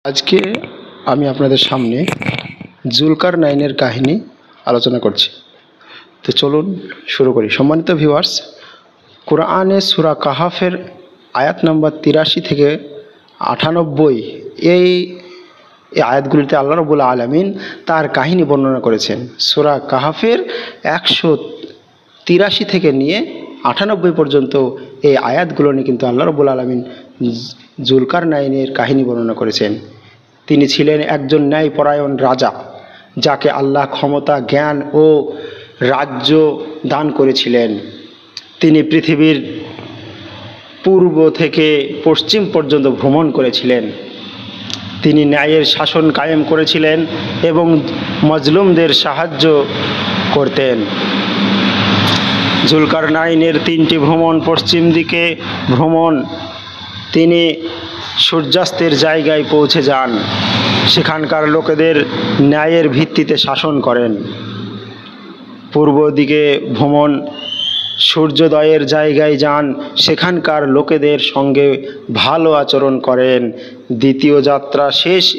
আজকে আমি আপনাদের সামনে জুলকারনাইনের কাহিনী আলোচনা করছি। তো চলুন শুরু করি। সম্মানিত ভিউয়ার্স, কোরআনে সূরা কাহাফের আয়াত নম্বর 83 থেকে 98 এই আয়াতগুলিতে আল্লাহ রাব্বুল আলামিন তার কাহিনী বর্ণনা করেছেন। সূরা কাহাফের 183 থেকে নিয়ে 98 পর্যন্ত এই আয়াতগুলো নিয়ে কিন্তু আল্লাহ রাব্বুল আলামিন জুলকারনাইনের কাহিনী বর্ণনা করেছেন। তিনি ছিলেন একজন ন্যায়পরায়ণ রাজা, যাকে আল্লাহ ক্ষমতা, জ্ঞান ও রাজ্য দান করেছিলেন। তিনি পৃথিবীর পূর্ব থেকে পশ্চিম পর্যন্ত ভ্রমণ করেছিলেন। তিনি ন্যায়ের শাসন কায়েম করেছিলেন এবং মজলুমদের সাহায্য করতেন। জুলকারনাইনের 3টি ভ্রমণ: পশ্চিম দিকে ভ্রমণ, তিনি সূর্যাস্তের জায়গায় পৌঁছে যান, সেখানকার লোকেদের ন্যায়ের ভিত্তিতে শাসন করেন। পূর্ব দিকে ভ্রমণ, সূর্যোদয়ের জায়গায় যান, সেখানকার লোকেদের সঙ্গে ভালো আচরণ করেন। দ্বিতীয় যাত্রা শেষে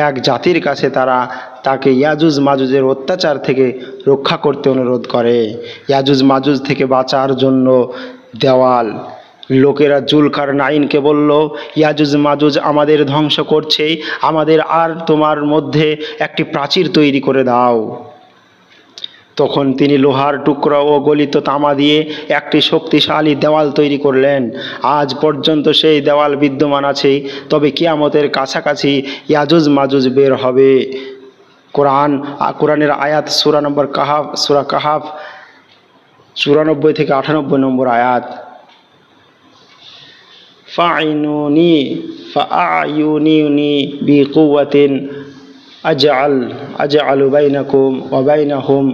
এক জাতির কাছে তাকে ইয়াজুজ মাজুজের অত্যাচার থেকে রক্ষা করতে অনুরোধ করে। ইয়াজুজ মাজুজ থেকে বাঁচার জন্য দেওয়াল। লোকেরা জুলকারনাইনকে বলল, ইয়াজুজ মাজুজ আমাদের ধ্বংস করছে, আমাদের আর তোমার মধ্যে একটি প্রাচীর তৈরি করে দাও। তখন তিনি লোহার টুকরা ও গলিত তামা দিয়ে একটি শক্তিশালী দেওয়াল তৈরি করলেন। আজ পর্যন্ত সেই দেওয়াল বিদ্যমান আছে, তবে কিয়ামতের কাছাকাছি ইয়াজুজ মাজুজ বের হবে। কোরআনের আয়াত সূরা কাহাফ 94 থেকে 98 নম্বর আয়াত। ফাআয়ুনি বিকুওয়াতিন আজআলু বাইনাকুম ওয়া বাইনাহুম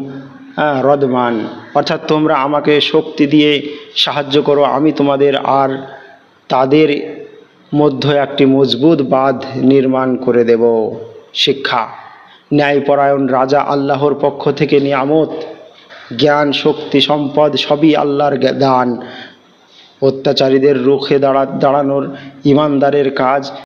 রদমান, অর্থাৎ তোমরা আমাকে শক্তি দিয়ে সাহায্য করো, আমি তোমাদের আর তাদের মধ্যে একটি মজবুত বাঁধ নির্মাণ করে দেব। শিক্ষা: ন্যায়পরায়ণ রাজা আল্লাহর পক্ষ থেকে নিয়ামত। জ্ঞান, শক্তি, সম্পদ সবই আল্লাহর দান। অত্যাচারীদের রুখে দাঁড়ানোর ইমানদারের কাজ।